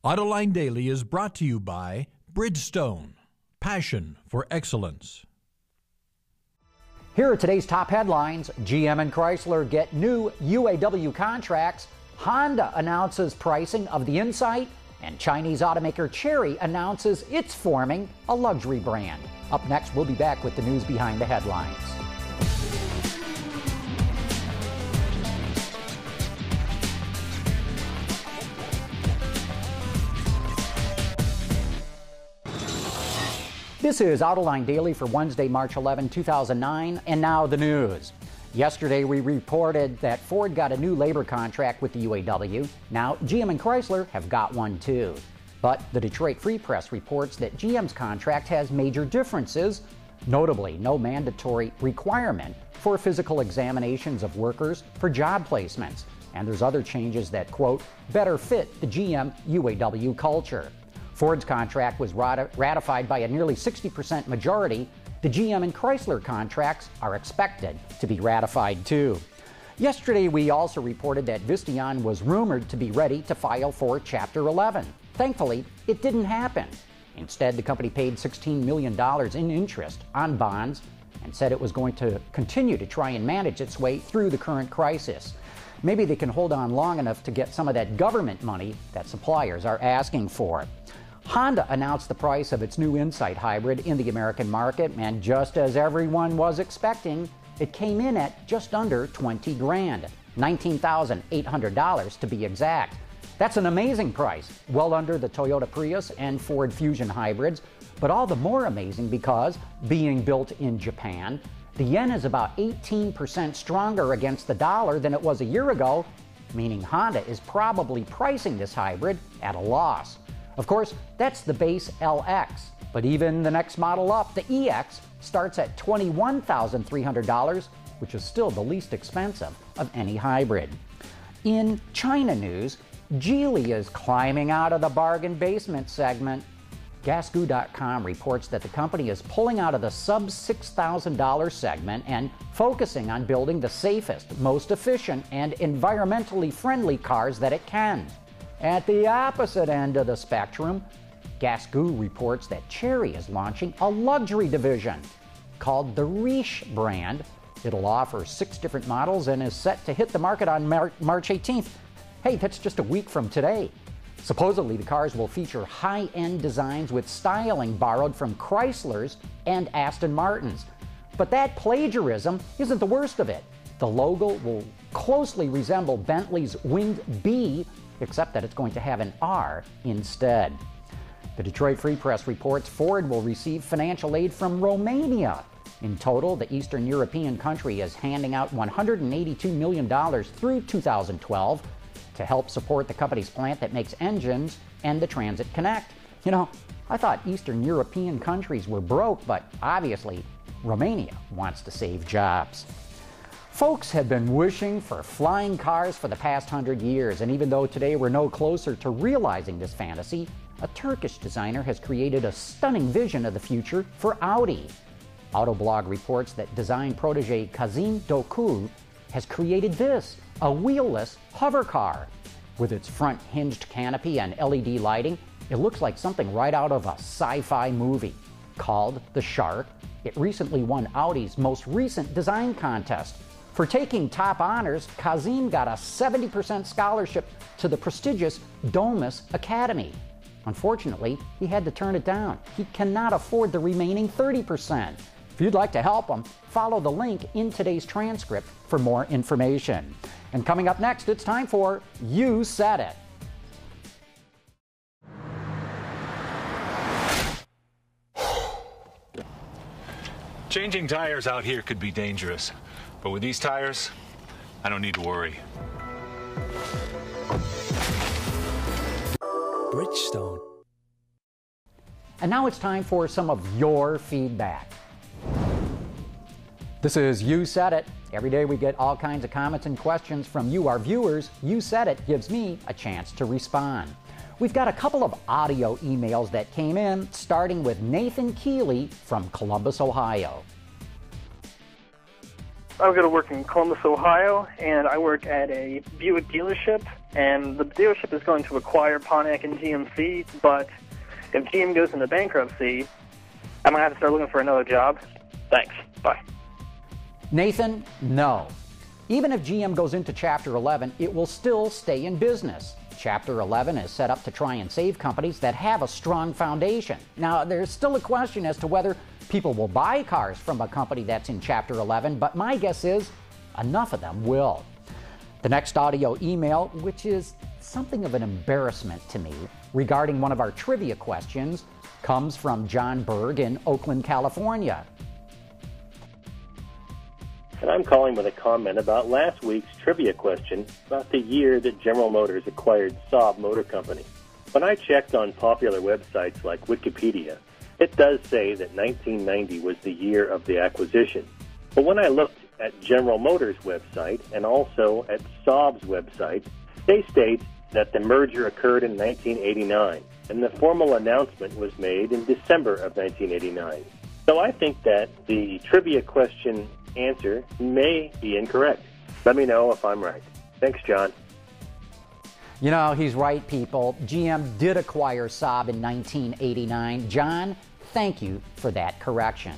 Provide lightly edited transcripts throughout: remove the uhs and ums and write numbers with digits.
Autoline Daily is brought to you by Bridgestone, passion for excellence. Here are today's top headlines. GM and Chrysler get new UAW contracts. Honda announces pricing of the Insight. And Chinese automaker Chery announces it's forming a luxury brand. Up next, we'll be back with the news behind the headlines. This is Autoline Daily for Wednesday, March 11, 2009, and now the news. Yesterday, we reported that Ford got a new labor contract with the UAW. Now, GM and Chrysler have got one too. But the Detroit Free Press reports that GM's contract has major differences, notably no mandatory requirement for physical examinations of workers for job placements. And there's other changes that, quote, better fit the GM UAW culture. Ford's contract was ratified by a nearly 60% majority. The GM and Chrysler contracts are expected to be ratified too. Yesterday, we also reported that Visteon was rumored to be ready to file for Chapter 11. Thankfully, it didn't happen. Instead, the company paid $16 million in interest on bonds and said it was going to continue to try and manage its way through the current crisis. Maybe they can hold on long enough to get some of that government money that suppliers are asking for. Honda announced the price of its new Insight hybrid in the American market, and just as everyone was expecting, it came in at just under $20 grand, $19,800 to be exact. That's an amazing price, well under the Toyota Prius and Ford Fusion hybrids, but all the more amazing because, being built in Japan, the yen is about 18% stronger against the dollar than it was a year ago, meaning Honda is probably pricing this hybrid at a loss. Of course, that's the base LX, but even the next model up, the EX, starts at $21,300, which is still the least expensive of any hybrid. In China news, Geely is climbing out of the bargain basement segment. Gasgoo.com reports that the company is pulling out of the sub $6,000 segment and focusing on building the safest, most efficient, and environmentally friendly cars that it can. At the opposite end of the spectrum, Gasgoo reports that Chery is launching a luxury division called the Riche brand. It'll offer 6 different models and is set to hit the market on March 18th. Hey, that's just a week from today. Supposedly, the cars will feature high-end designs with styling borrowed from Chrysler's and Aston Martin's. But that plagiarism isn't the worst of it. The logo will closely resemble Bentley's winged B, except that it's going to have an R instead. The Detroit Free Press reports Ford will receive financial aid from Romania. In total, the Eastern European country is handing out $182 million through 2012 to help support the company's plant that makes engines and the Transit Connect. You know, I thought Eastern European countries were broke, but obviously Romania wants to save jobs. Folks have been wishing for flying cars for the past 100 years, and even though today we're no closer to realizing this fantasy, a Turkish designer has created a stunning vision of the future for Audi. Autoblog reports that design protege Kazim Doku has created this, a wheelless hover car. With its front hinged canopy and LED lighting, it looks like something right out of a sci-fi movie. Called the Shark, it recently won Audi's most recent design contest. For taking top honors, Kazim got a 70% scholarship to the prestigious Domus Academy. Unfortunately, he had to turn it down. He cannot afford the remaining 30%. If you'd like to help him, follow the link in today's transcript for more information. And coming up next, it's time for You Said It. Changing tires out here could be dangerous, but with these tires, I don't need to worry. Bridgestone. And now it's time for some of your feedback. This is You Said It. Every day we get all kinds of comments and questions from you, our viewers. You Said It gives me a chance to respond. We've got a couple of audio emails that came in, starting with Nathan Keeley from Columbus, Ohio. I go to work in Columbus, Ohio, and I work at a Buick dealership, and the dealership is going to acquire Pontiac and GMC, but if GM goes into bankruptcy, I'm going to have to start looking for another job. Thanks. Bye. Nathan, no. Even if GM goes into Chapter 11, it will still stay in business. Chapter 11 is set up to try and save companies that have a strong foundation. Now, there's still a question as to whether people will buy cars from a company that's in Chapter 11, but my guess is enough of them will. The next audio email, which is something of an embarrassment to me, regarding one of our trivia questions, comes from John Berg in Oakland, California. And I'm calling with a comment about last week's trivia question about the year that General Motors acquired Saab Motor Company. When I checked on popular websites like Wikipedia, it does say that 1990 was the year of the acquisition. But when I looked at General Motors' website and also at Saab's website, they state that the merger occurred in 1989, and the formal announcement was made in December of 1989. So I think that the trivia question answer may be incorrect. Let me know if I'm right. Thanks, John. You know, he's right, people. GM did acquire Saab in 1989. John, thank you for that correction.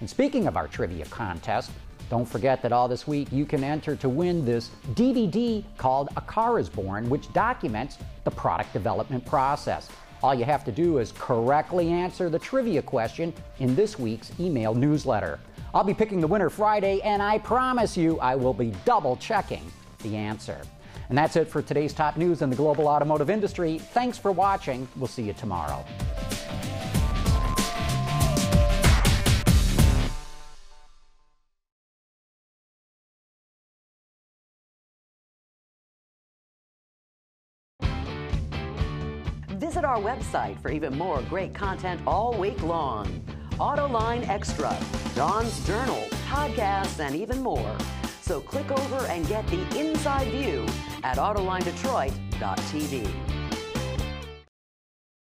And speaking of our trivia contest, don't forget that all this week you can enter to win this DVD called A Car is Born, which documents the product development process. All you have to do is correctly answer the trivia question in this week's email newsletter. I'll be picking the winner Friday, and I promise you I will be double-checking the answer. And that's it for today's top news in the global automotive industry. Thanks for watching. We'll see you tomorrow. Visit our website for even more great content all week long. Autoline Extra, Dawn's Journal, podcasts, and even more. So click over and get the inside view at AutolineDetroit.tv.